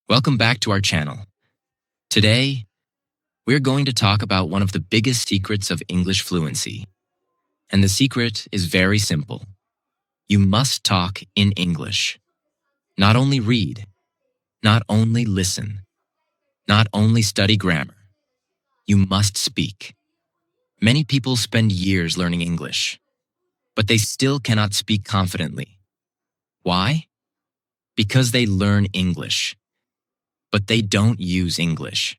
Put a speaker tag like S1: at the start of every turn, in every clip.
S1: Welcome back to our channel. Today, we're going to talk about one of the biggest secrets of English fluency. And the secret is very simple. You must talk in English. Not only read, not only listen, not only study grammar. You must speak. Many people spend years learning English, but they still cannot speak confidently. Why? Because they learn English, but they don't use English.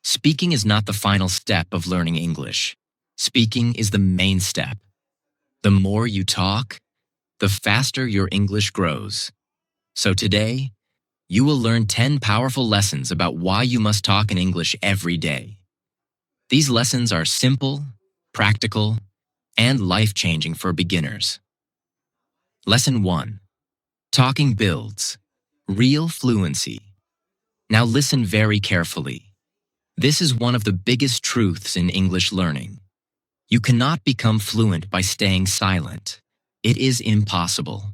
S1: Speaking is not the final step of learning English. Speaking is the main step. The more you talk, the faster your English grows. So today, you will learn 10 powerful lessons about why you must talk in English every day. These lessons are simple, practical, and life-changing for beginners. Lesson 1. Talking builds. Real fluency. Now listen very carefully. This is one of the biggest truths in English learning. You cannot become fluent by staying silent. It is impossible.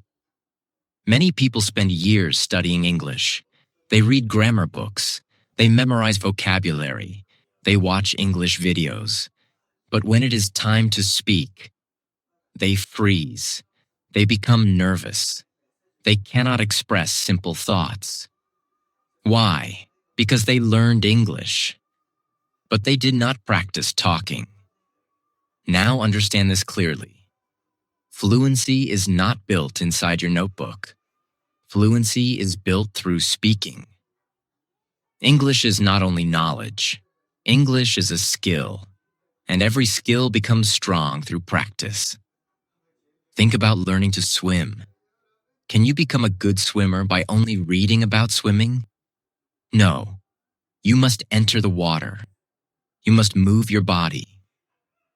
S1: Many people spend years studying English. They read grammar books. They memorize vocabulary. They watch English videos. But when it is time to speak, they freeze. They become nervous. They cannot express simple thoughts. Why? Because they learned English, but they did not practice talking. Now understand this clearly. Fluency is not built inside your notebook. Fluency is built through speaking. English is not only knowledge. English is a skill, and every skill becomes strong through practice. Think about learning to swim. Can you become a good swimmer by only reading about swimming? No. You must enter the water. You must move your body.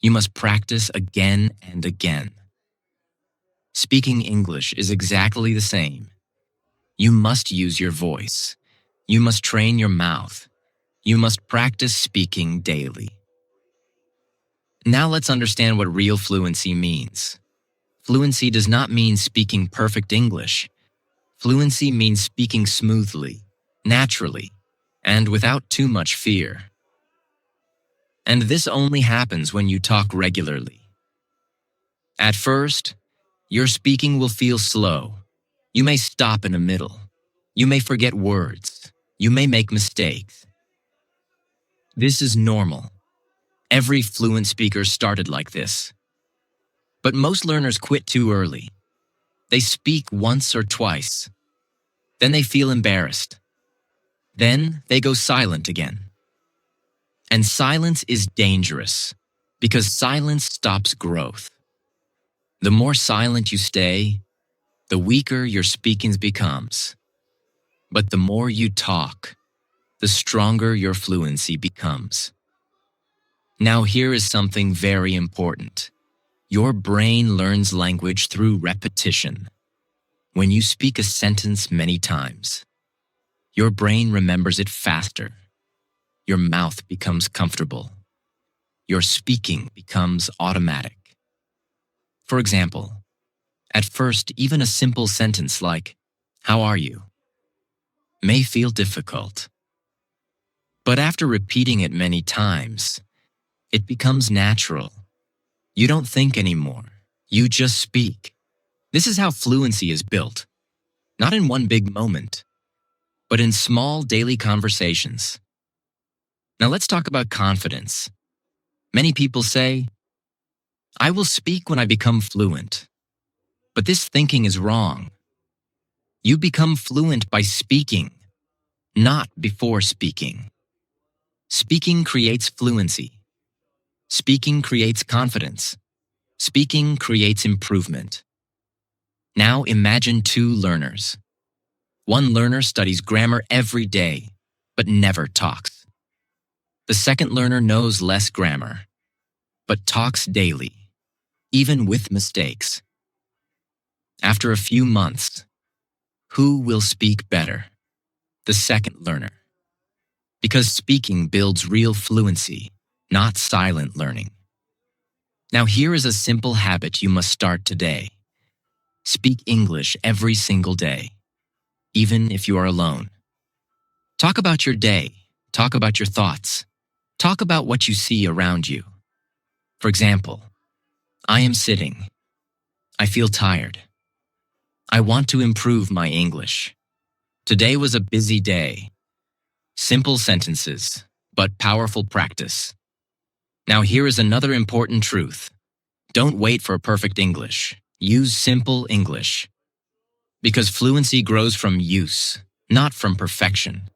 S1: You must practice again and again. Speaking English is exactly the same. You must use your voice. You must train your mouth. You must practice speaking daily. Now let's understand what real fluency means. Fluency does not mean speaking perfect English. Fluency means speaking smoothly, naturally, and without too much fear. And this only happens when you talk regularly. At first, your speaking will feel slow. You may stop in the middle. You may forget words. You may make mistakes. This is normal. Every fluent speaker started like this. But most learners quit too early. They speak once or twice. Then they feel embarrassed. Then they go silent again. And silence is dangerous because silence stops growth. The more silent you stay, the weaker your speaking becomes. But the more you talk, the stronger your fluency becomes. Now here is something very important. Your brain learns language through repetition. When you speak a sentence many times, your brain remembers it faster. Your mouth becomes comfortable. Your speaking becomes automatic. For example, at first, even a simple sentence like, "How are you?" may feel difficult. But after repeating it many times, it becomes natural. You don't think anymore. You just speak. This is how fluency is built. Not in one big moment, but in small daily conversations. Now let's talk about confidence. Many people say, "I will speak when I become fluent." But this thinking is wrong. You become fluent by speaking, not before speaking. Speaking creates fluency. Speaking creates confidence. Speaking creates improvement. Now imagine two learners. One learner studies grammar every day, but never talks. The second learner knows less grammar, but talks daily, even with mistakes. After a few months, who will speak better? The second learner. Because speaking builds real fluency, not silent learning. Now here is a simple habit you must start today. Speak English every single day, even if you are alone. Talk about your day. Talk about your thoughts. Talk about what you see around you. For example, I am sitting. I feel tired. I want to improve my English. Today was a busy day. Simple sentences, but powerful practice. Now here is another important truth. Don't wait for perfect English. Use simple English. Because fluency grows from use, not from perfection.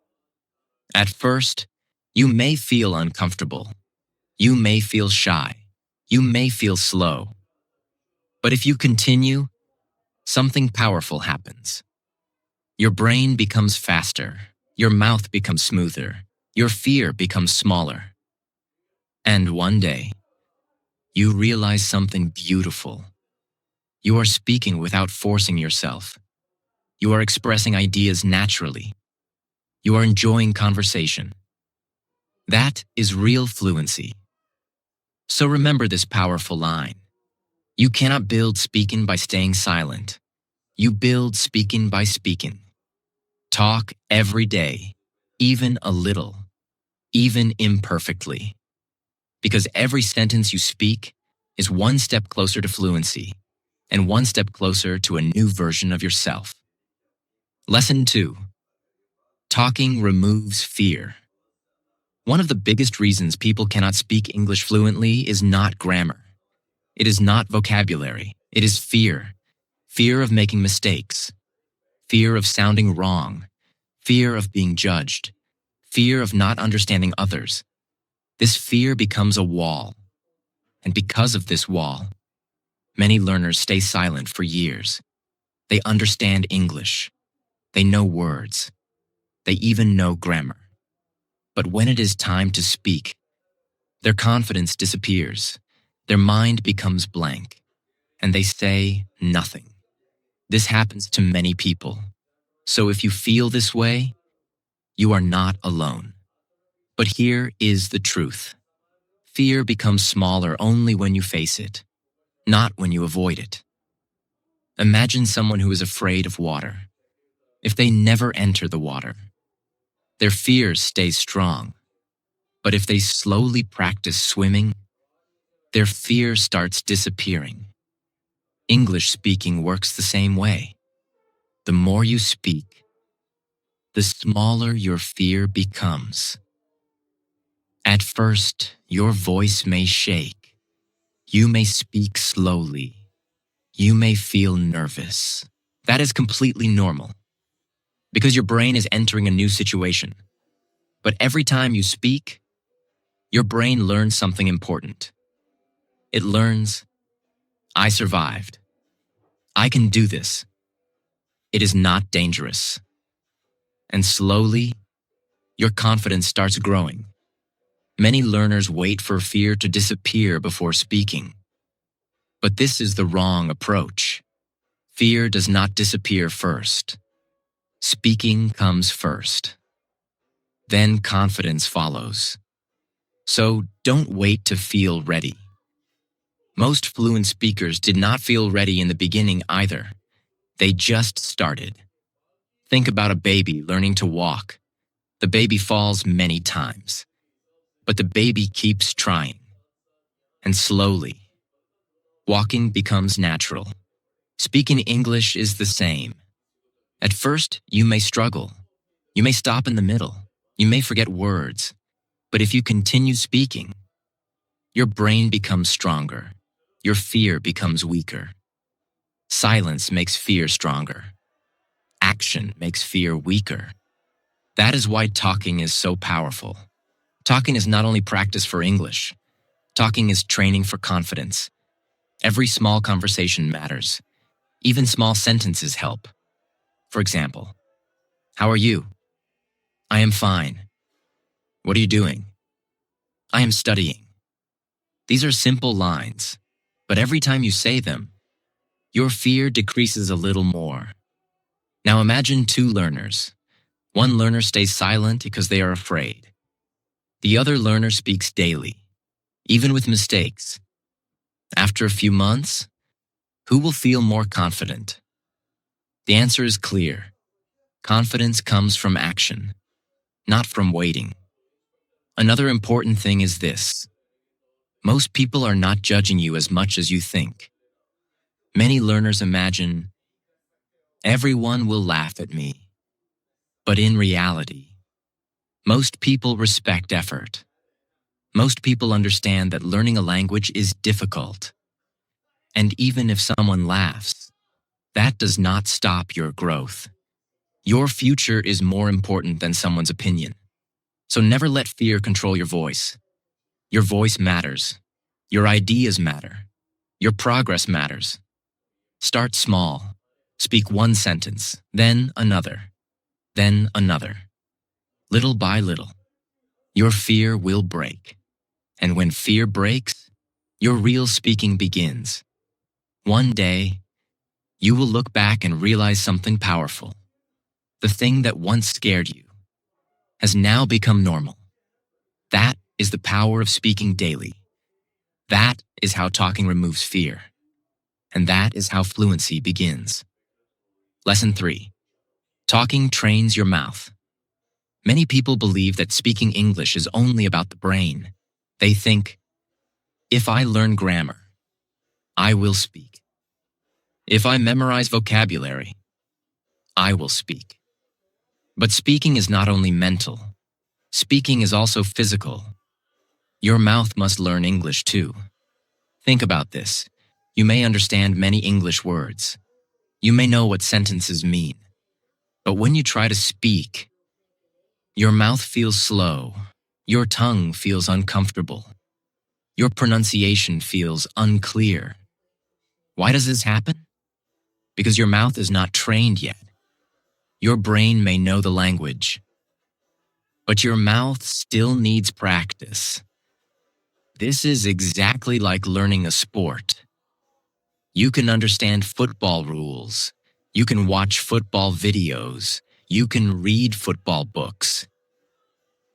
S1: At first, you may feel uncomfortable. You may feel shy. You may feel slow. But if you continue, something powerful happens. Your brain becomes faster. Your mouth becomes smoother. Your fear becomes smaller. And one day, you realize something beautiful. You are speaking without forcing yourself. You are expressing ideas naturally. You are enjoying conversation. That is real fluency. So remember this powerful line. You cannot build speaking by staying silent. You build speaking by speaking. Talk every day, even a little, even imperfectly. Because every sentence you speak is one step closer to fluency and one step closer to a new version of yourself. Lesson 2. Talking removes fear. One of the biggest reasons people cannot speak English fluently is not grammar. It is not vocabulary. It is fear. Fear of making mistakes. Fear of sounding wrong. Fear of being judged. Fear of not understanding others. This fear becomes a wall. And because of this wall, many learners stay silent for years. They understand English. They know words. They even know grammar. But when it is time to speak, their confidence disappears. Their mind becomes blank. And they say nothing. This happens to many people. So if you feel this way, you are not alone. But here is the truth. Fear becomes smaller only when you face it, not when you avoid it. Imagine someone who is afraid of water. If they never enter the water, their fear stays strong. But if they slowly practice swimming, their fear starts disappearing. English speaking works the same way. The more you speak, the smaller your fear becomes. At first, your voice may shake. You may speak slowly. You may feel nervous. That is completely normal because your brain is entering a new situation. But every time you speak, your brain learns something important. It learns, I survived. I can do this. It is not dangerous. And slowly, your confidence starts growing. Many learners wait for fear to disappear before speaking. But this is the wrong approach. Fear does not disappear first. Speaking comes first. Then confidence follows. So don't wait to feel ready. Most fluent speakers did not feel ready in the beginning either. They just started. Think about a baby learning to walk. The baby falls many times, but the baby keeps trying. And slowly, walking becomes natural. Speaking English is the same. At first, you may struggle. You may stop in the middle. You may forget words. But if you continue speaking, your brain becomes stronger. Your fear becomes weaker. Silence makes fear stronger. Action makes fear weaker. That is why talking is so powerful. Talking is not only practice for English. Talking is training for confidence. Every small conversation matters. Even small sentences help. For example, how are you? I am fine. What are you doing? I am studying. These are simple lines, but every time you say them, your fear decreases a little more. Now imagine two learners. One learner stays silent because they are afraid. The other learner speaks daily, even with mistakes. After a few months, who will feel more confident? The answer is clear. Confidence comes from action. not from waiting. Another important thing is this. Most people are not judging you as much as you think. Many learners imagine, everyone will laugh at me. But in reality, most people respect effort. Most people understand that learning a language is difficult. And even if someone laughs, that does not stop your growth. Your future is more important than someone's opinion. So never let fear control your voice. Your voice matters. Your ideas matter. Your progress matters. Start small. Speak one sentence, then another, then another. Little by little, your fear will break. And when fear breaks, your real speaking begins. One day, you will look back and realize something powerful. The thing that once scared you has now become normal. That is the power of speaking daily. That is how talking removes fear. And that is how fluency begins. Lesson 3. Talking trains your mouth. Many people believe that speaking English is only about the brain. They think, if I learn grammar, I will speak. If I memorize vocabulary, I will speak. But speaking is not only mental. Speaking is also physical. Your mouth must learn English too. Think about this. You may understand many English words. You may know what sentences mean. But when you try to speak, your mouth feels slow. Your tongue feels uncomfortable. Your pronunciation feels unclear. Why does this happen? Because your mouth is not trained yet. Your brain may know the language, but your mouth still needs practice. This is exactly like learning a sport. You can understand football rules. You can watch football videos. You can read football books.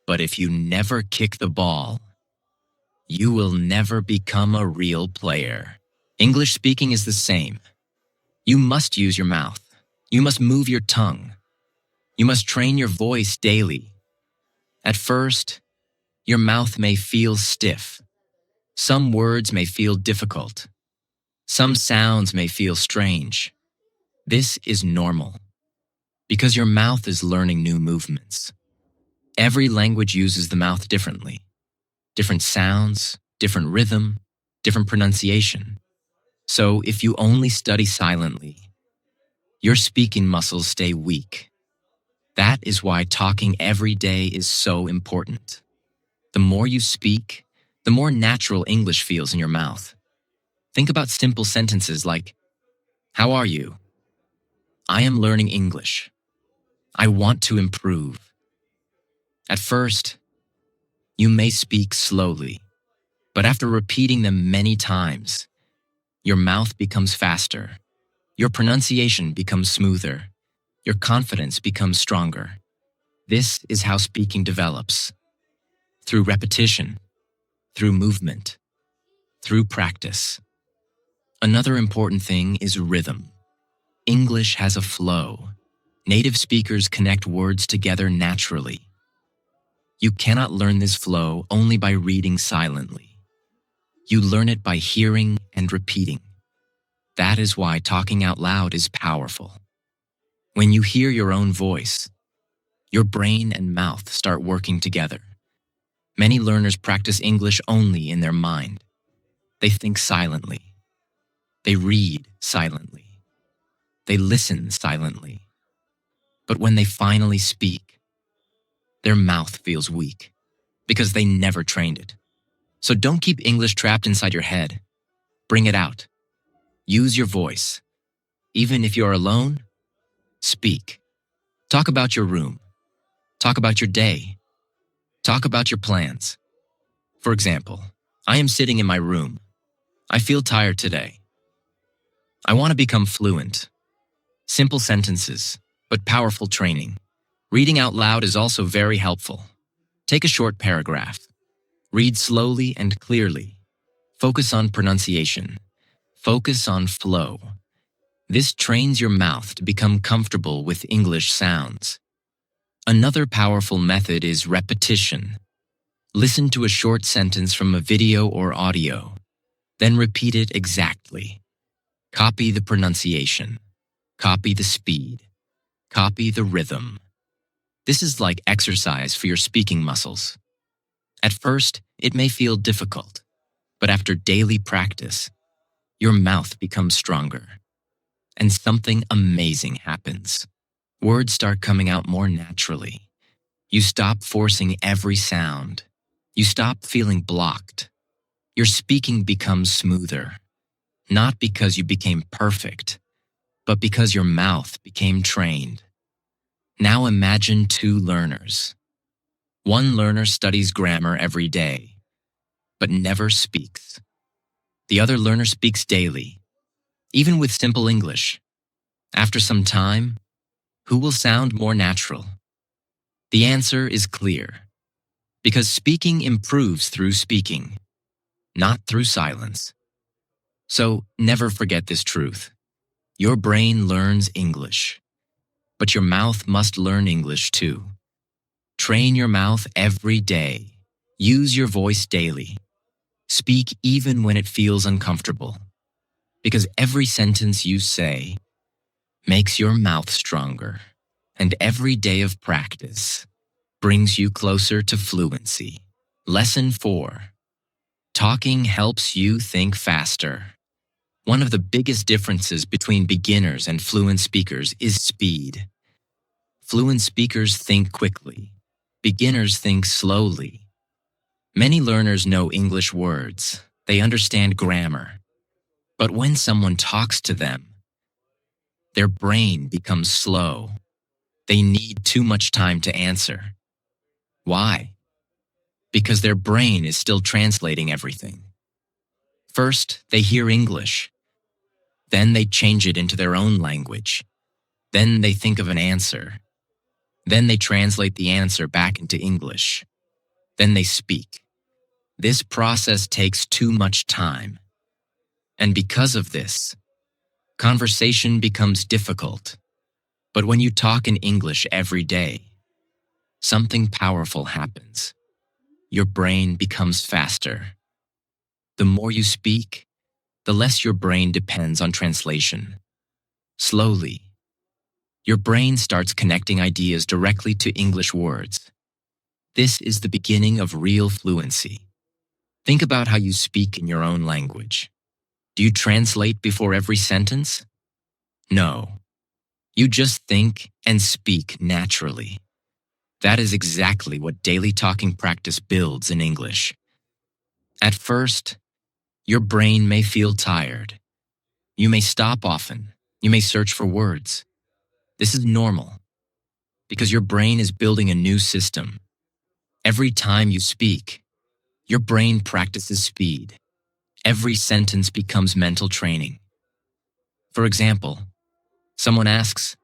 S1: But if you never kick the ball, you will never become a real player. English speaking is the same. You must use your mouth. You must move your tongue. You must train your voice daily. At first, your mouth may feel stiff. Some words may feel difficult. Some sounds may feel strange. This is normal, because your mouth is learning new movements. Every language uses the mouth differently. Different sounds, different rhythm, different pronunciation. So if you only study silently, your speaking muscles stay weak. That is why talking every day is so important. The more you speak, the more natural English feels in your mouth. Think about simple sentences like, how are you? I am learning English. I want to improve. At first, you may speak slowly, but after repeating them many times, your mouth becomes faster. Your pronunciation becomes smoother. Your confidence becomes stronger. This is how speaking develops. Through repetition, through movement, through practice. Another important thing is rhythm. English has a flow. Native speakers connect words together naturally. You cannot learn this flow only by reading silently. You learn it by hearing and repeating. That is why talking out loud is powerful. When you hear your own voice, your brain and mouth start working together. Many learners practice English only in their mind. They think silently. They read silently. They listen silently. But when they finally speak, their mouth feels weak because they never trained it. So don't keep English trapped inside your head. Bring it out. Use your voice. Even if you're alone, speak. Talk about your room. Talk about your day. Talk about your plans. For example, I am sitting in my room. I feel tired today. I want to become fluent. Simple sentences, but powerful training. Reading out loud is also very helpful. Take a short paragraph. Read slowly and clearly. Focus on pronunciation. Focus on flow. This trains your mouth to become comfortable with English sounds. Another powerful method is repetition. Listen to a short sentence from a video or audio, then repeat it exactly. Copy the pronunciation. Copy the speed. Copy the rhythm. This is like exercise for your speaking muscles. At first, it may feel difficult, but after daily practice, your mouth becomes stronger. And something amazing happens. Words start coming out more naturally. You stop forcing every sound. You stop feeling blocked. Your speaking becomes smoother, not because you became perfect, but because your mouth became trained. Now imagine two learners. One learner studies grammar every day, but never speaks. The other learner speaks daily, even with simple English. After some time, who will sound more natural? The answer is clear, because speaking improves through speaking, not through silence. So never forget this truth. Your brain learns English, but your mouth must learn English too. Train your mouth every day. Use your voice daily. Speak even when it feels uncomfortable, because every sentence you say makes your mouth stronger, and every day of practice brings you closer to fluency. Lesson 4. Talking helps you think faster. One of the biggest differences between beginners and fluent speakers is speed. Fluent speakers think quickly. Beginners think slowly. Many learners know English words. They understand grammar. But when someone talks to them, their brain becomes slow. They need too much time to answer. Why? Because their brain is still translating everything. First, they hear English. Then they change it into their own language. Then they think of an answer. Then they translate the answer back into English. Then they speak. This process takes too much time. And because of this, conversation becomes difficult. But when you talk in English every day, something powerful happens. Your brain becomes faster. The more you speak, the less your brain depends on translation. Slowly, your brain starts connecting ideas directly to English words. This is the beginning of real fluency. Think about how you speak in your own language. Do you translate before every sentence? No. You just think and speak naturally. That is exactly what daily talking practice builds in English. At first, your brain may feel tired. You may stop often. You may search for words. This is normal, because your brain is building a new system. Every time you speak, your brain practices speed. Every sentence becomes mental training. For example, someone asks,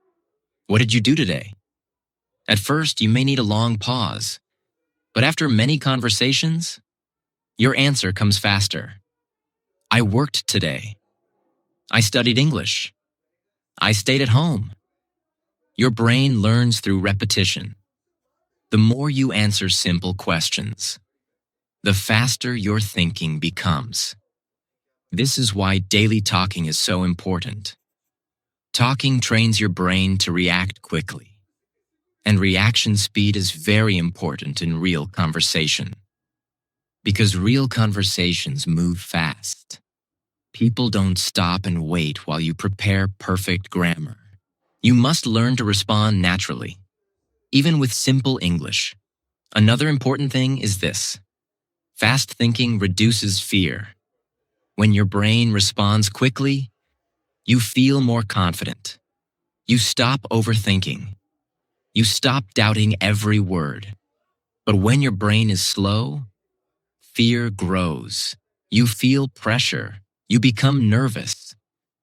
S1: "What did you do today?" At first, you may need a long pause, but after many conversations, your answer comes faster. I worked today. I studied English. I stayed at home. Your brain learns through repetition. The more you answer simple questions, the faster your thinking becomes. This is why daily talking is so important. Talking trains your brain to react quickly, and reaction speed is very important in real conversation. Because real conversations move fast. People don't stop and wait while you prepare perfect grammar. You must learn to respond naturally, even with simple English. Another important thing is this. Fast thinking reduces fear. When your brain responds quickly, you feel more confident. You stop overthinking. You stop doubting every word. But when your brain is slow, fear grows. You feel pressure. You become nervous.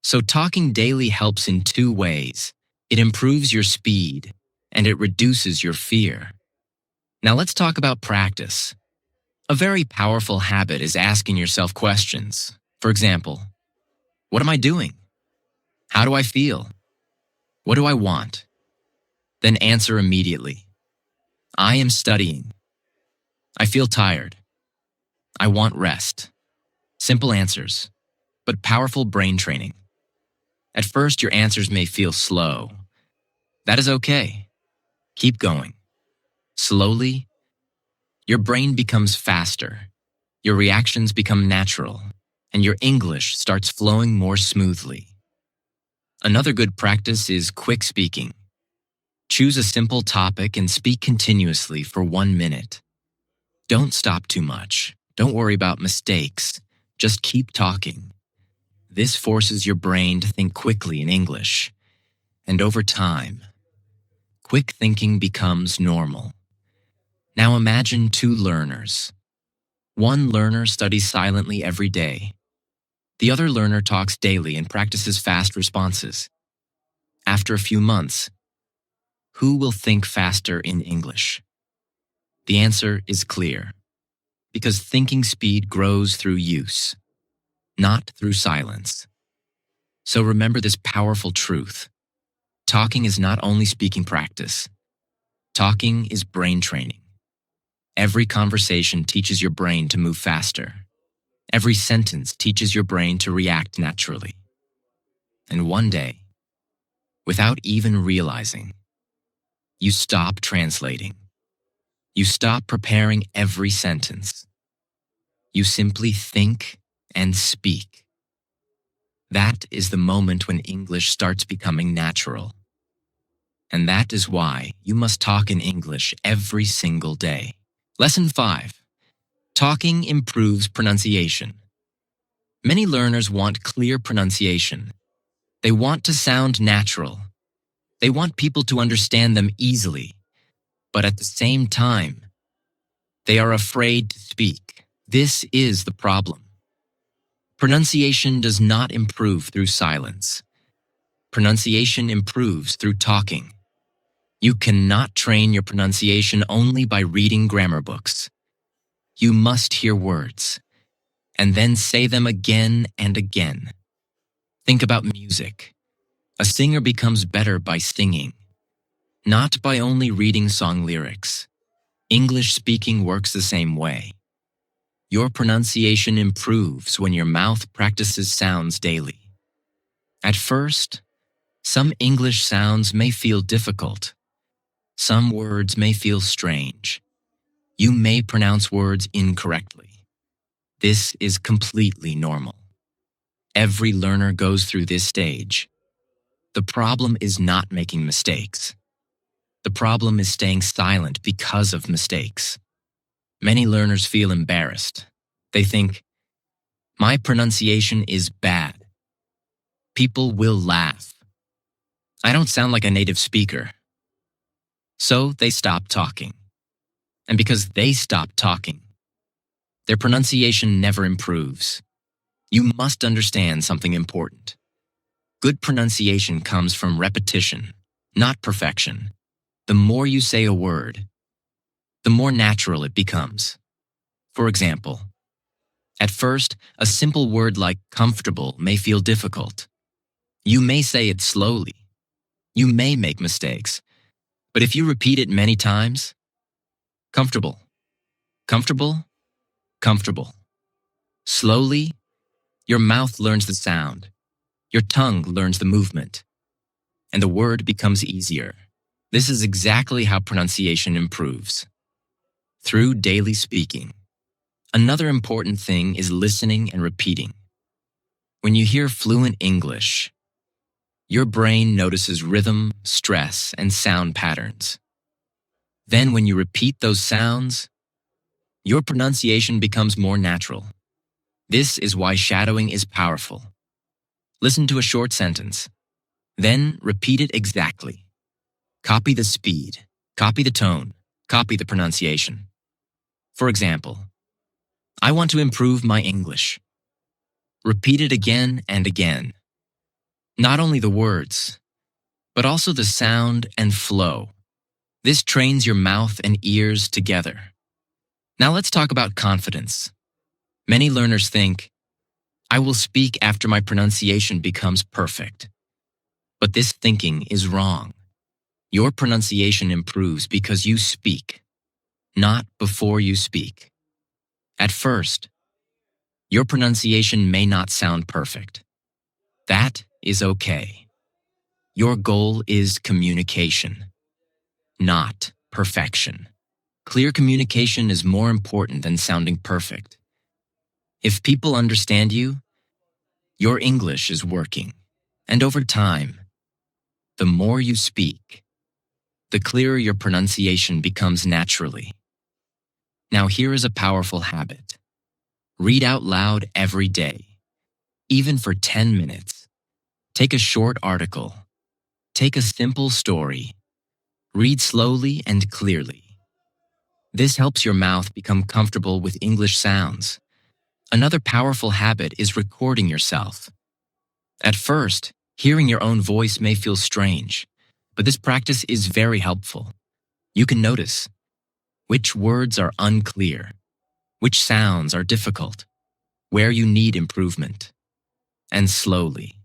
S1: So talking daily helps in two ways. It improves your speed, and it reduces your fear. Now let's talk about practice. A very powerful habit is asking yourself questions. For example, what am I doing? How do I feel? What do I want? Then answer immediately. I am studying. I feel tired. I want rest. Simple answers, but powerful brain training. At first, your answers may feel slow. That is okay. Keep going. Slowly, your brain becomes faster, your reactions become natural, and your English starts flowing more smoothly. Another good practice is quick speaking. Choose a simple topic and speak continuously for 1 minute. Don't stop too much. Don't worry about mistakes. Just keep talking. This forces your brain to think quickly in English. And over time, quick thinking becomes normal. Now imagine two learners. One learner studies silently every day. The other learner talks daily and practices fast responses. After a few months, who will think faster in English? The answer is clear. Because thinking speed grows through use, not through silence. So remember this powerful truth. Talking is not only speaking practice. Talking is brain training. Every conversation teaches your brain to move faster. Every sentence teaches your brain to react naturally. And one day, without even realizing, you stop translating. You stop preparing every sentence. You simply think and speak. That is the moment when English starts becoming natural. And that is why you must talk in English every single day. Lesson 5. Talking improves pronunciation. Many learners want clear pronunciation. They want to sound natural. They want people to understand them easily. But at the same time, they are afraid to speak. This is the problem. Pronunciation does not improve through silence. Pronunciation improves through talking. You cannot train your pronunciation only by reading grammar books. You must hear words, and then say them again and again. Think about music. A singer becomes better by singing, not by only reading song lyrics. English speaking works the same way. Your pronunciation improves when your mouth practices sounds daily. At first, some English sounds may feel difficult. Some words may feel strange. You may pronounce words incorrectly. This is completely normal. Every learner goes through this stage. The problem is not making mistakes. The problem is staying silent because of mistakes. Many learners feel embarrassed. They think, my pronunciation is bad. People will laugh. I don't sound like a native speaker. So they stop talking. And because they stop talking, their pronunciation never improves. You must understand something important. Good pronunciation comes from repetition, not perfection. The more you say a word, the more natural it becomes. For example, at first, a simple word like comfortable may feel difficult. You may say it slowly. You may make mistakes. But if you repeat it many times, comfortable, comfortable, comfortable. Slowly, your mouth learns the sound. Your tongue learns the movement. And the word becomes easier. This is exactly how pronunciation improves. Through daily speaking. Another important thing is listening and repeating. When you hear fluent English, your brain notices rhythm, stress, and sound patterns. Then when you repeat those sounds, your pronunciation becomes more natural. This is why shadowing is powerful. Listen to a short sentence. Then repeat it exactly. Copy the speed, copy the tone, copy the pronunciation. For example, I want to improve my English. Repeat it again and again. Not only the words, but also the sound and flow. This trains your mouth and ears together. Now let's talk about confidence. Many learners think, I will speak after my pronunciation becomes perfect. But this thinking is wrong. Your pronunciation improves because you speak, not before you speak. At first, your pronunciation may not sound perfect. That is okay. Your goal is communication, not perfection. Clear communication is more important than sounding perfect. If people understand you, your English is working. And over time, the more you speak, the clearer your pronunciation becomes naturally. Now here is a powerful habit. Read out loud every day, even for 10 minutes. Take a short article. Take a simple story. Read slowly and clearly. This helps your mouth become comfortable with English sounds. Another powerful habit is recording yourself. At first, hearing your own voice may feel strange, but this practice is very helpful. You can notice which words are unclear, which sounds are difficult, where you need improvement. And slowly,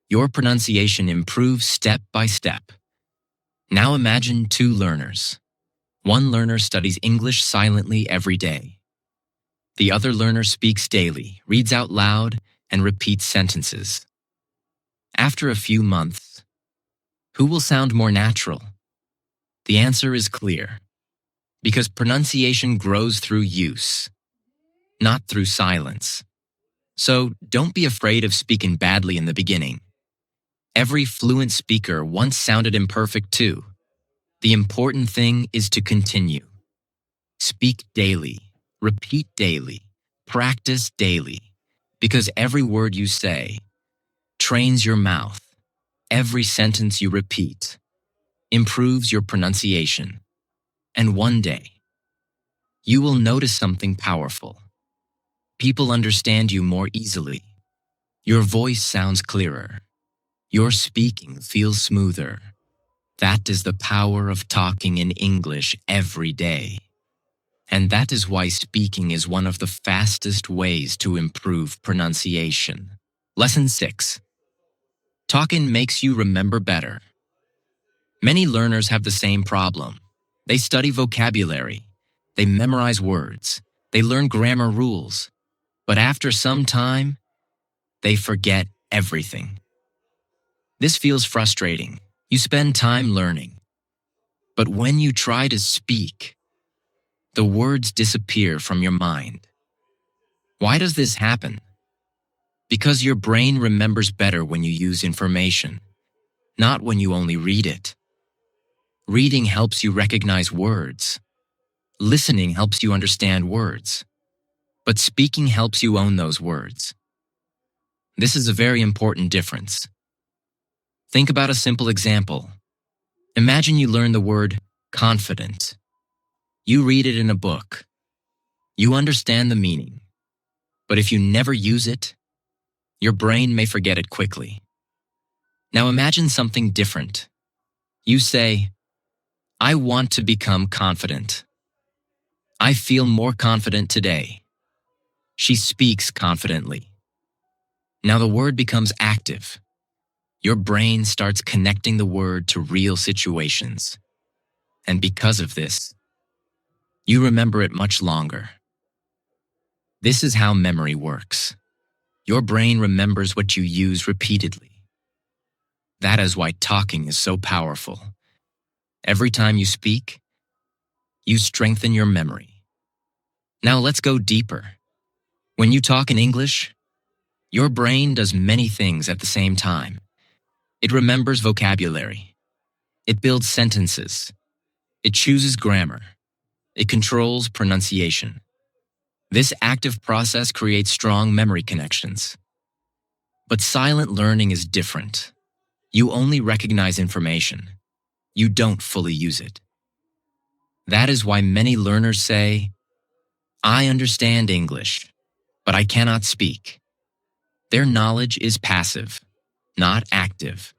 S1: your pronunciation improves step by step. Now imagine two learners. One learner studies English silently every day. The other learner speaks daily, reads out loud, and repeats sentences. After a few months, who will sound more natural? The answer is clear. Because pronunciation grows through use, not through silence. So don't be afraid of speaking badly in the beginning. Every fluent speaker once sounded imperfect too. The important thing is to continue. Speak daily, repeat daily, practice daily, because every word you say trains your mouth. Every sentence you repeat improves your pronunciation. And one day, you will notice something powerful. People understand you more easily. Your voice sounds clearer. Your speaking feels smoother. That is the power of talking in English every day. And that is why speaking is one of the fastest ways to improve pronunciation. Lesson 6. Talking makes you remember better. Many learners have the same problem. They study vocabulary. They memorize words. They learn grammar rules. But after some time, they forget everything. This feels frustrating. You spend time learning. But when you try to speak, the words disappear from your mind. Why does this happen? Because your brain remembers better when you use information, not when you only read it. Reading helps you recognize words. Listening helps you understand words. But speaking helps you own those words. This is a very important difference. Think about a simple example. Imagine you learn the word confident. You read it in a book. You understand the meaning. But if you never use it, your brain may forget it quickly. Now imagine something different. You say, I want to become confident. I feel more confident today. She speaks confidently. Now the word becomes active. Your brain starts connecting the word to real situations. And because of this, you remember it much longer. This is how memory works. Your brain remembers what you use repeatedly. That is why talking is so powerful. Every time you speak, you strengthen your memory. Now let's go deeper. When you talk in English, your brain does many things at the same time. It remembers vocabulary. It builds sentences. It chooses grammar. It controls pronunciation. This active process creates strong memory connections. But silent learning is different. You only recognize information. You don't fully use it. That is why many learners say, I understand English, but I cannot speak. Their knowledge is passive, not active.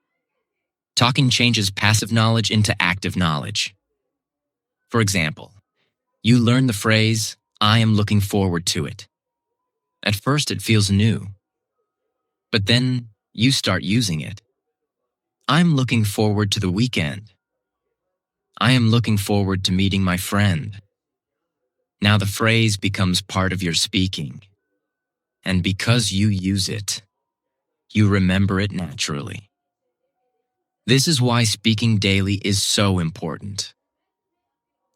S1: Talking changes passive knowledge into active knowledge. For example, you learn the phrase, I am looking forward to it. At first it feels new, but then you start using it. I'm looking forward to the weekend. I am looking forward to meeting my friend. Now the phrase becomes part of your speaking, and because you use it, you remember it naturally. This is why speaking daily is so important.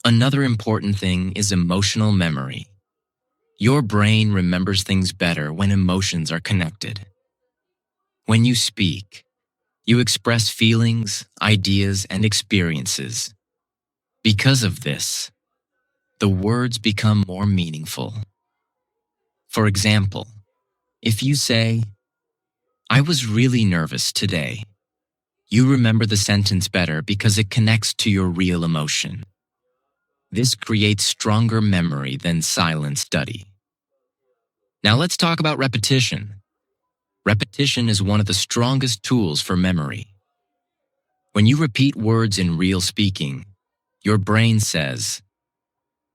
S1: Another important thing is emotional memory. Your brain remembers things better when emotions are connected. When you speak, you express feelings, ideas, and experiences. Because of this, the words become more meaningful. For example, if you say, "I was really nervous today," you remember the sentence better because it connects to your real emotion. This creates stronger memory than silent study. Now let's talk about repetition. Repetition is one of the strongest tools for memory. When you repeat words in real speaking, your brain says,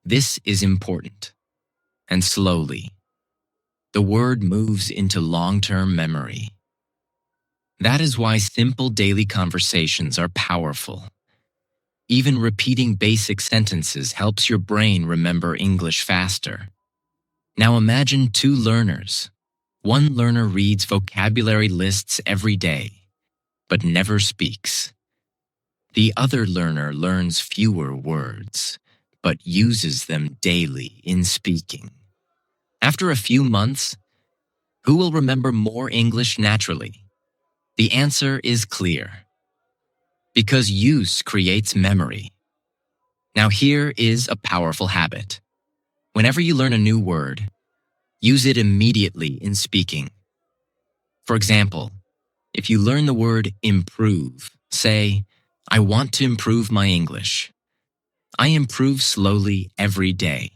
S1: "This is important," and slowly, the word moves into long-term memory. That is why simple daily conversations are powerful. Even repeating basic sentences helps your brain remember English faster. Now imagine two learners. One learner reads vocabulary lists every day, but never speaks. The other learner learns fewer words, but uses them daily in speaking. After a few months, who will remember more English naturally? The answer is clear. Because use creates memory. Now here is a powerful habit. Whenever you learn a new word, use it immediately in speaking. For example, if you learn the word improve, say, "I want to improve my English." I improve slowly every day.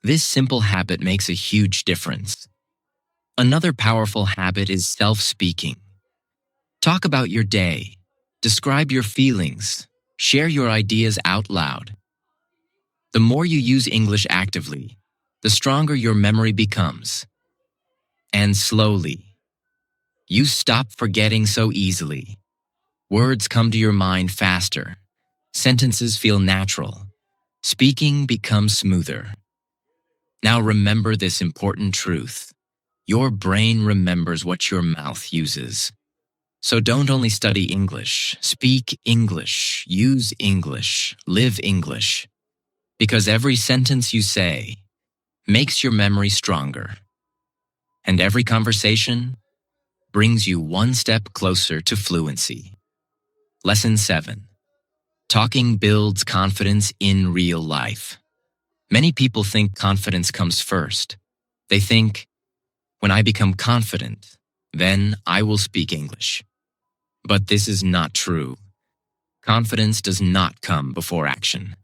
S1: This simple habit makes a huge difference. Another powerful habit is self-speaking. Talk about your day, describe your feelings, share your ideas out loud. The more you use English actively, the stronger your memory becomes. And slowly, you stop forgetting so easily. Words come to your mind faster. Sentences feel natural. Speaking becomes smoother. Now remember this important truth. Your brain remembers what your mouth uses. So don't only study English, speak English, use English, live English. Because every sentence you say makes your memory stronger. And every conversation brings you one step closer to fluency. Lesson 7. Talking builds confidence in real life. Many people think confidence comes first. They think, when I become confident, then I will speak English. But this is not true. Confidence does not come before action.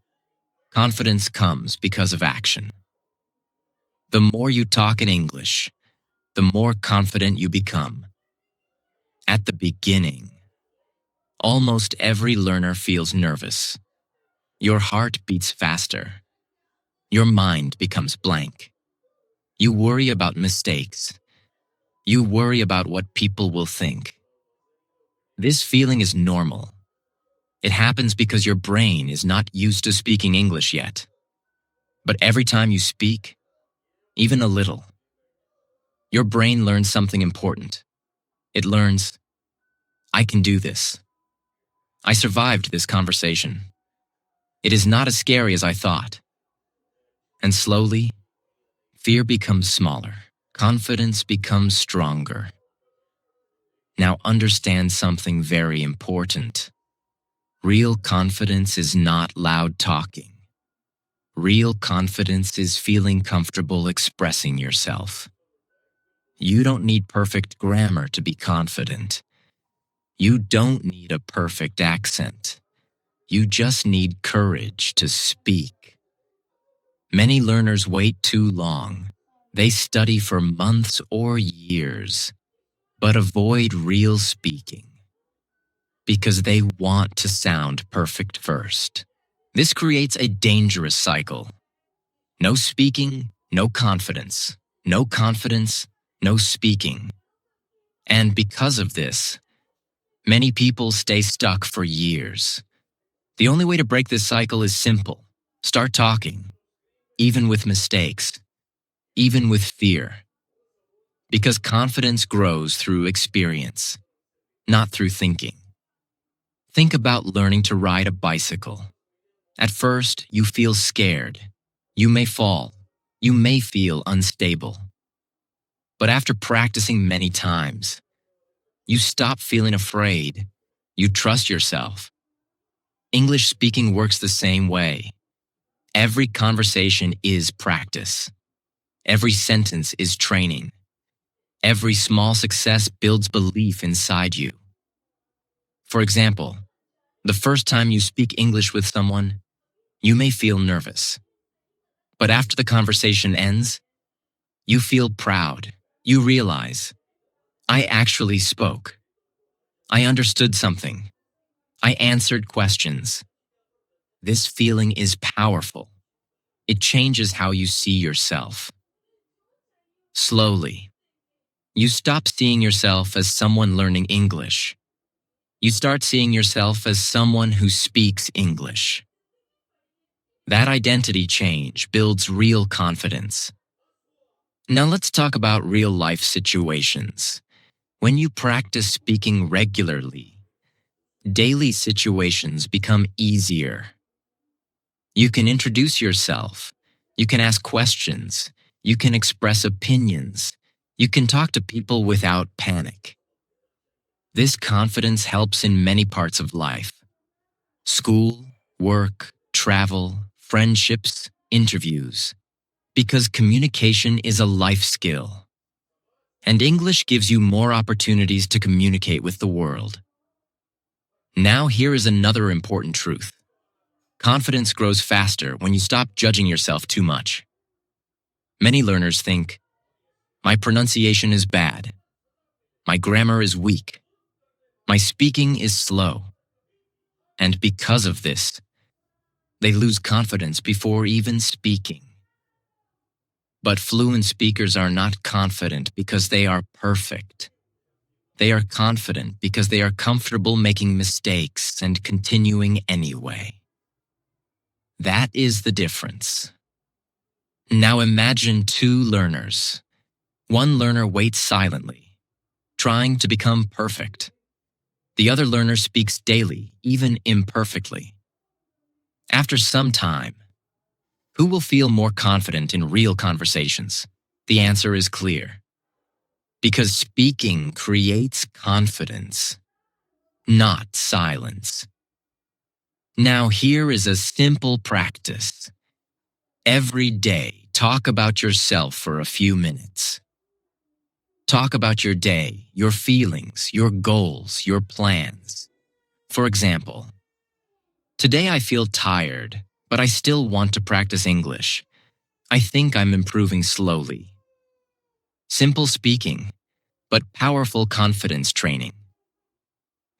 S1: Confidence comes because of action. The more you talk in English, the more confident you become. At the beginning, almost every learner feels nervous. Your heart beats faster. Your mind becomes blank. You worry about mistakes. You worry about what people will think. This feeling is normal. It happens because your brain is not used to speaking English yet. But every time you speak, even a little, your brain learns something important. It learns, "I can do this. I survived this conversation. It is not as scary as I thought." And slowly, fear becomes smaller. Confidence becomes stronger. Now understand something very important. Real confidence is not loud talking. Real confidence is feeling comfortable expressing yourself. You don't need perfect grammar to be confident. You don't need a perfect accent. You just need courage to speak. Many learners wait too long. They study for months or years, but avoid real speaking because they want to sound perfect first. This creates a dangerous cycle. No speaking, no confidence. No confidence, no speaking. And because of this, many people stay stuck for years. The only way to break this cycle is simple. Start talking. even with mistakes, even with fear. Because confidence grows through experience, not through thinking. Think about learning to ride a bicycle. At first, you feel scared. You may fall. You may feel unstable. But after practicing many times, you stop feeling afraid. You trust yourself. English speaking works the same way. Every conversation is practice. Every sentence is training. Every small success builds belief inside you. For example, the first time you speak English with someone, you may feel nervous. But after the conversation ends, you feel proud. You realize, I actually spoke. I understood something. I answered questions. This feeling is powerful. It changes how you see yourself. Slowly, you stop seeing yourself as someone learning English. You start seeing yourself as someone who speaks English. That identity change builds real confidence. Now let's talk about real-life situations. When you practice speaking regularly, daily situations become easier. You can introduce yourself. You can ask questions. You can express opinions. You can talk to people without panic. This confidence helps in many parts of life: school, work, travel, friendships, interviews. Because communication is a life skill. And English gives you more opportunities to communicate with the world. Now here is another important truth. Confidence grows faster when you stop judging yourself too much. Many learners think, my pronunciation is bad. My grammar is weak. My speaking is slow. And because of this, they lose confidence before even speaking. But fluent speakers are not confident because they are perfect. They are confident because they are comfortable making mistakes and continuing anyway. That is the difference. Now imagine two learners. One learner waits silently, trying to become perfect. The other learner speaks daily, even imperfectly. After some time, who will feel more confident in real conversations? The answer is clear. Because speaking creates confidence, not silence. Now here is a simple practice. Every day, talk about yourself for a few minutes. Talk about your day, your feelings, your goals, your plans. For example, today I feel tired, but I still want to practice English. I think I'm improving slowly. Simple speaking, but powerful confidence training.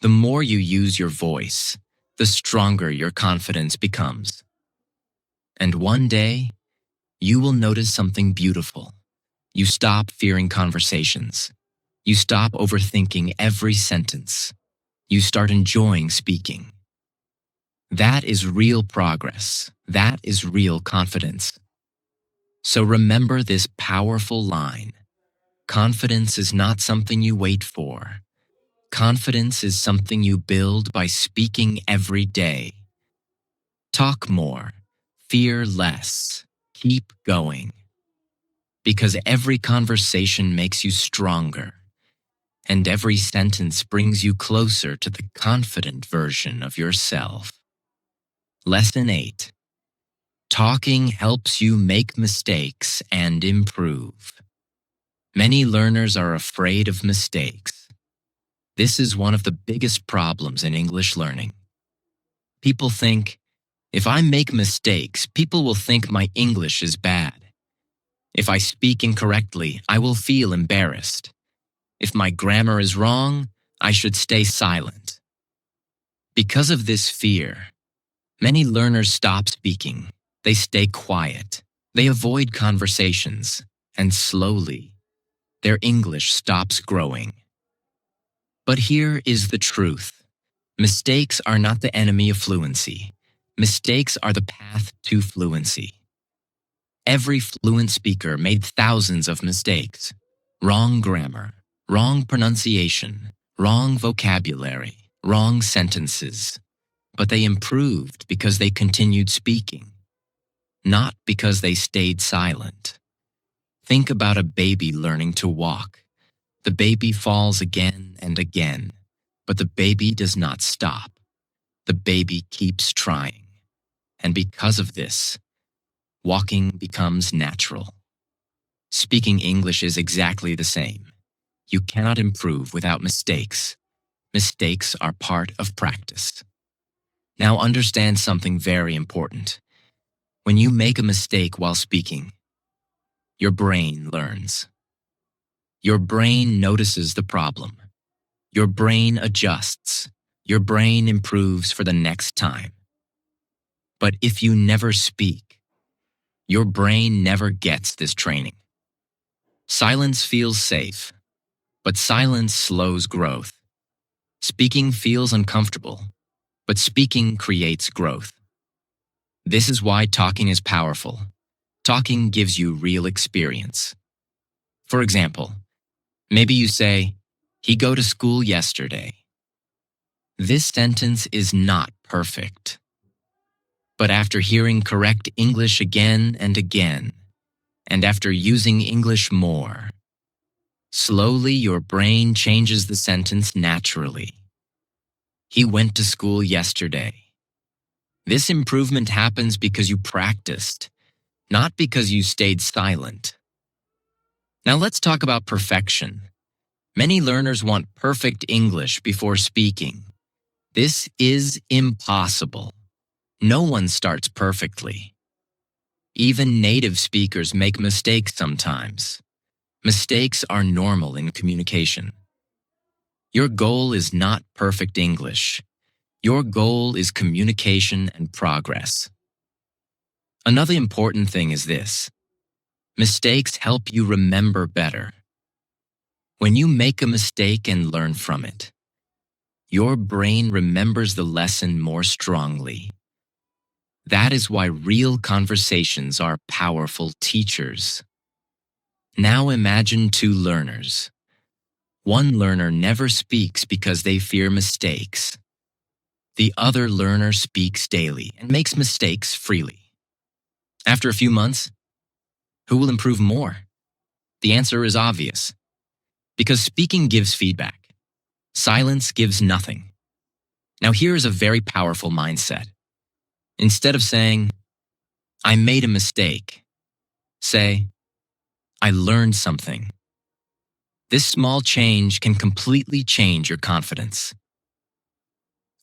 S1: The more you use your voice, the stronger your confidence becomes. And one day, you will notice something beautiful. You stop fearing conversations. You stop overthinking every sentence. You start enjoying speaking. That is real progress. That is real confidence. So remember this powerful line. Confidence is not something you wait for. Confidence is something you build by speaking every day. Talk more. Fear less. Keep going. Because every conversation makes you stronger, and every sentence brings you closer to the confident version of yourself. Lesson 8. Talking helps you make mistakes and improve. Many learners are afraid of mistakes. This is one of the biggest problems in English learning. People think, if I make mistakes, people will think my English is bad. If I speak incorrectly, I will feel embarrassed. If my grammar is wrong, I should stay silent. Because of this fear, many learners stop speaking. They stay quiet. They avoid conversations, and slowly, their English stops growing. But here is the truth. Mistakes are not the enemy of fluency. Mistakes are the path to fluency. Every fluent speaker made thousands of mistakes. Wrong grammar, wrong pronunciation, wrong vocabulary, wrong sentences. But they improved because they continued speaking, not because they stayed silent. Think about a baby learning to walk. The baby falls again and again, but the baby does not stop. The baby keeps trying. And because of this, walking becomes natural. Speaking English is exactly the same. You cannot improve without mistakes. Mistakes are part of practice. Now understand something very important. When you make a mistake while speaking, your brain learns. Your brain notices the problem. Your brain adjusts. Your brain improves for the next time. But if you never speak, your brain never gets this training. Silence feels safe, but silence slows growth. Speaking feels uncomfortable, but speaking creates growth. This is why talking is powerful. Talking gives you real experience. For example, maybe you say, "He go to school yesterday." This sentence is not perfect. But after hearing correct English again and again, and after using English more, slowly your brain changes the sentence naturally. He went to school yesterday. This improvement happens because you practiced, not because you stayed silent. Now let's talk about perfection. Many learners want perfect English before speaking. This is impossible. No one starts perfectly. Even native speakers make mistakes sometimes. Mistakes are normal in communication. Your goal is not perfect English. Your goal is communication and progress. Another important thing is this. Mistakes help you remember better. When you make a mistake and learn from it, your brain remembers the lesson more strongly. That is why real conversations are powerful teachers. Now imagine two learners. One learner never speaks because they fear mistakes. The other learner speaks daily and makes mistakes freely. After a few months, who will improve more? The answer is obvious. Because speaking gives feedback. Silence gives nothing. Now here is a very powerful mindset. Instead of saying, "I made a mistake," say, "I learned something." This small change can completely change your confidence.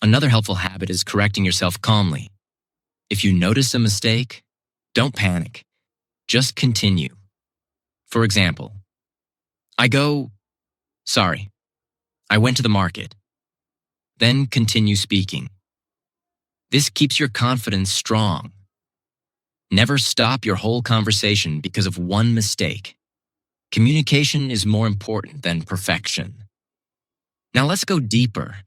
S1: Another helpful habit is correcting yourself calmly. If you notice a mistake, don't panic. Just continue. For example, sorry, I went to the market. Then continue speaking. This keeps your confidence strong. Never stop your whole conversation because of one mistake. Communication is more important than perfection. Now let's go deeper.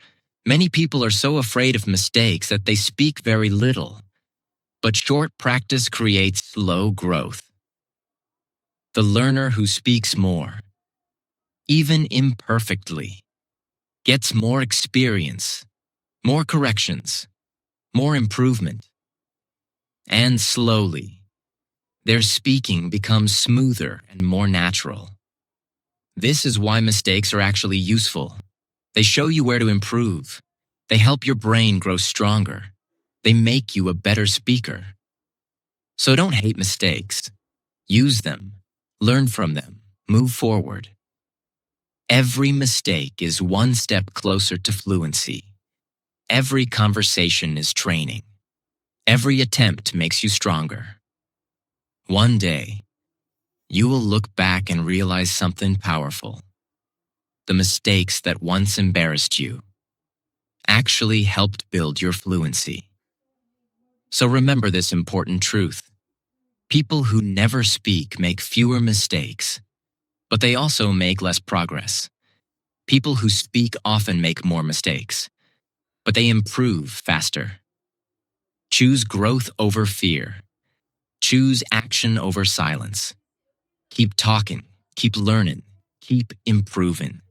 S1: Many people are so afraid of mistakes that they speak very little. But short practice creates slow growth. The learner who speaks more, even imperfectly, gets more experience, more corrections, more improvement. And slowly, their speaking becomes smoother and more natural. This is why mistakes are actually useful. They show you where to improve. They help your brain grow stronger. They make you a better speaker. So don't hate mistakes. Use them. Learn from them. Move forward. Every mistake is one step closer to fluency. Every conversation is training. Every attempt makes you stronger. One day, you will look back and realize something powerful. The mistakes that once embarrassed you actually helped build your fluency. So remember this important truth. People who never speak make fewer mistakes, but they also make less progress. People who speak often make more mistakes, but they improve faster. Choose growth over fear. Choose action over silence. Keep talking, keep learning, keep improving.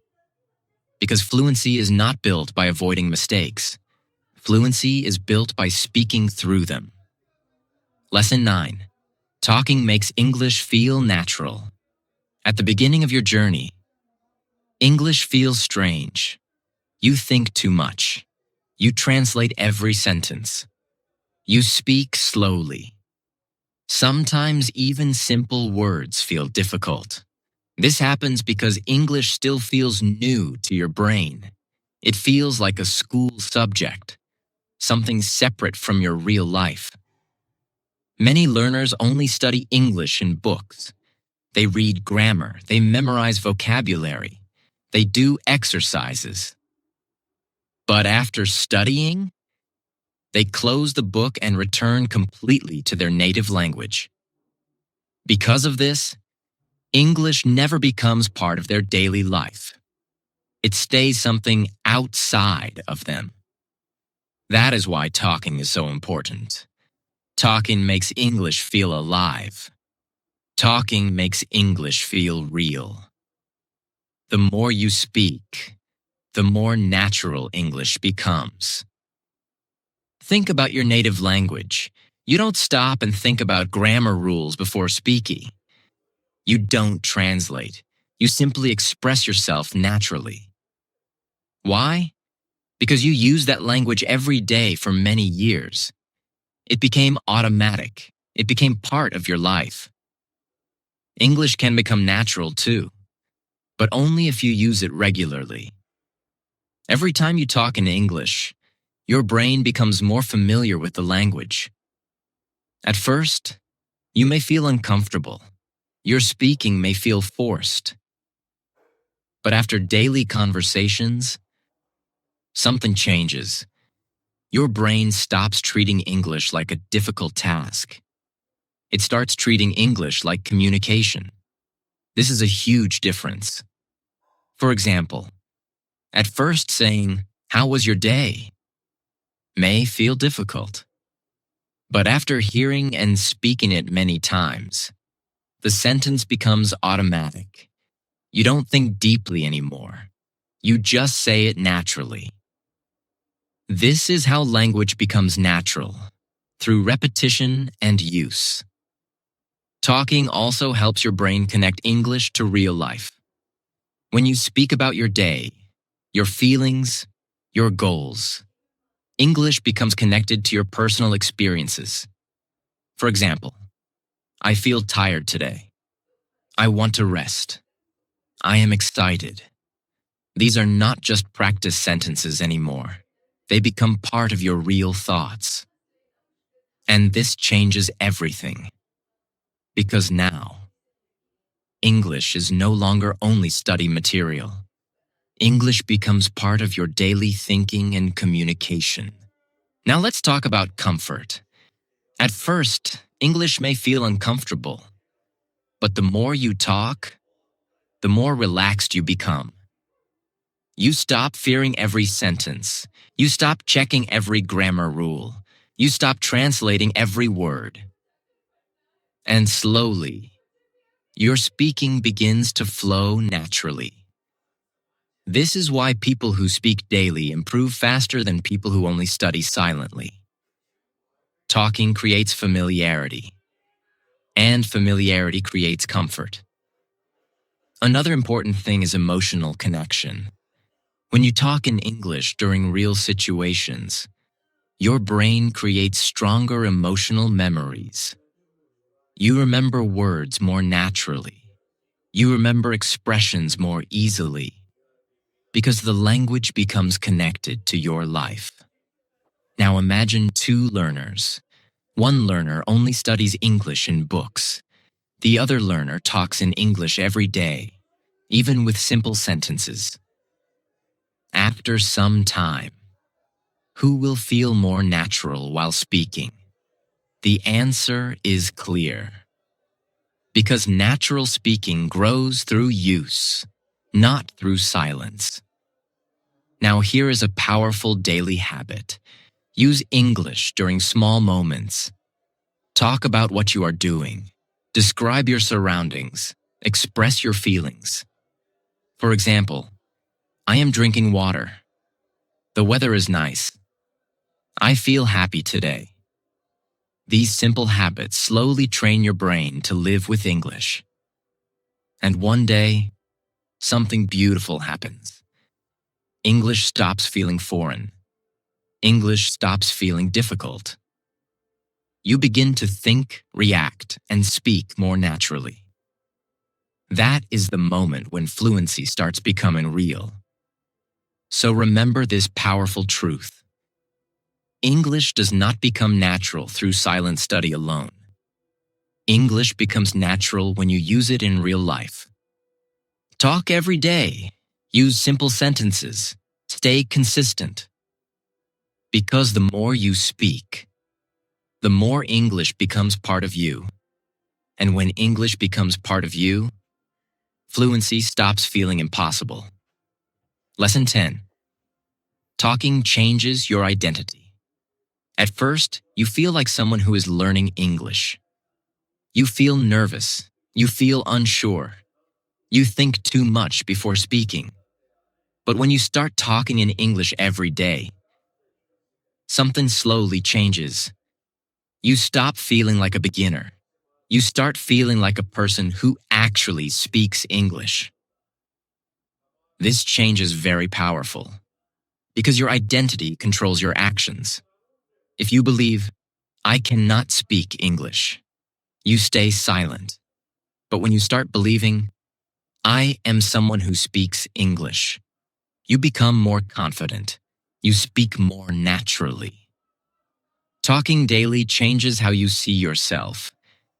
S1: Because fluency is not built by avoiding mistakes. Fluency is built by speaking through them. Lesson 9. Talking makes English feel natural. At the beginning of your journey, English feels strange. You think too much. You translate every sentence. You speak slowly. Sometimes even simple words feel difficult. This happens because English still feels new to your brain. It feels like a school subject, something separate from your real life. Many learners only study English in books. They read grammar, they memorize vocabulary, they do exercises. But after studying, they close the book and return completely to their native language. Because of this, English never becomes part of their daily life. It stays something outside of them. That is why talking is so important. Talking makes English feel alive. Talking makes English feel real. The more you speak, the more natural English becomes. Think about your native language. You don't stop and think about grammar rules before speaking. You don't translate. You simply express yourself naturally. Why? Because you use that language every day for many years. It became automatic. It became part of your life. English can become natural too, but only if you use it regularly. Every time you talk in English, your brain becomes more familiar with the language. At first, you may feel uncomfortable. Your speaking may feel forced. But after daily conversations, something changes. Your brain stops treating English like a difficult task. It starts treating English like communication. This is a huge difference. For example, at first saying, "How was your day?" may feel difficult. But after hearing and speaking it many times, the sentence becomes automatic. You don't think deeply anymore. You just say it naturally. This is how language becomes natural, through repetition and use. Talking also helps your brain connect English to real life. When you speak about your day, your feelings, your goals, English becomes connected to your personal experiences. For example, I feel tired today. I want to rest. I am excited. These are not just practice sentences anymore. They become part of your real thoughts. And this changes everything. Because now, English is no longer only study material. English becomes part of your daily thinking and communication. Now let's talk about comfort. At first, English may feel uncomfortable. But the more you talk, the more relaxed you become. You stop fearing every sentence. You stop checking every grammar rule. You stop translating every word. And slowly, your speaking begins to flow naturally. This is why people who speak daily improve faster than people who only study silently. Talking creates familiarity, and familiarity creates comfort. Another important thing is emotional connection. When you talk in English during real situations, your brain creates stronger emotional memories. You remember words more naturally. You remember expressions more easily, because the language becomes connected to your life. Now imagine two learners. One learner only studies English in books. The other learner talks in English every day, even with simple sentences. After some time, who will feel more natural while speaking? The answer is clear. Because natural speaking grows through use, not through silence. Now here is a powerful daily habit. Use English during small moments. Talk about what you are doing. Describe your surroundings. Express your feelings. For example, I am drinking water. The weather is nice. I feel happy today. These simple habits slowly train your brain to live with English. And one day, something beautiful happens. English stops feeling foreign. English stops feeling difficult. You begin to think, react, and speak more naturally. That is the moment when fluency starts becoming real. So remember this powerful truth. English does not become natural through silent study alone. English becomes natural when you use it in real life. Talk every day. Use simple sentences. Stay consistent. Because the more you speak, the more English becomes part of you. And when English becomes part of you, fluency stops feeling impossible. Lesson 10. Talking changes your identity. At first, you feel like someone who is learning English. You feel nervous. You feel unsure. You think too much before speaking. But when you start talking in English every day, something slowly changes. You stop feeling like a beginner. You start feeling like a person who actually speaks English. This change is very powerful because your identity controls your actions. If you believe, I cannot speak English, you stay silent. But when you start believing, I am someone who speaks English, you become more confident. You speak more naturally. Talking daily changes how you see yourself.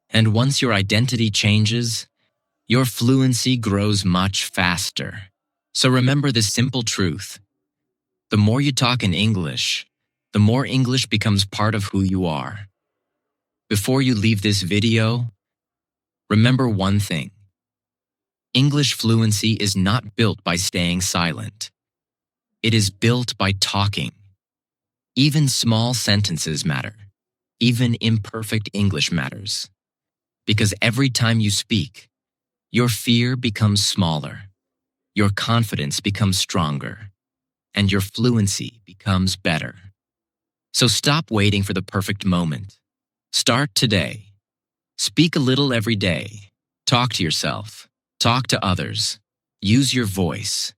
S1: And once your identity changes, your fluency grows much faster. So remember this simple truth. The more you talk in English, the more English becomes part of who you are. Before you leave this video, remember one thing. English fluency is not built by staying silent. It is built by talking. Even small sentences matter. Even imperfect English matters. Because every time you speak, your fear becomes smaller, your confidence becomes stronger, and your fluency becomes better. So stop waiting for the perfect moment. Start today. Speak a little every day. Talk to yourself. Talk to others. Use your voice.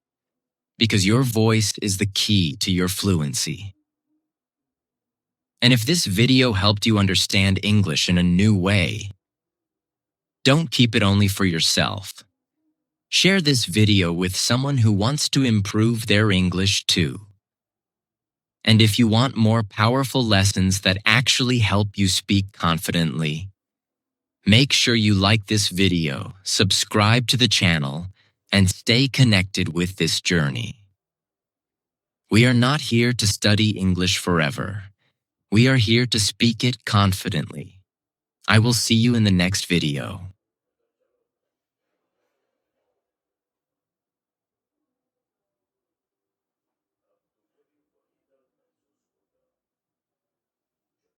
S1: Because your voice is the key to your fluency. And if this video helped you understand English in a new way, don't keep it only for yourself. Share this video with someone who wants to improve their English too. And if you want more powerful lessons that actually help you speak confidently, make sure you like this video, subscribe to the channel, and stay connected with this journey. We are not here to study English forever. We are here to speak it confidently. I will see you in the next video.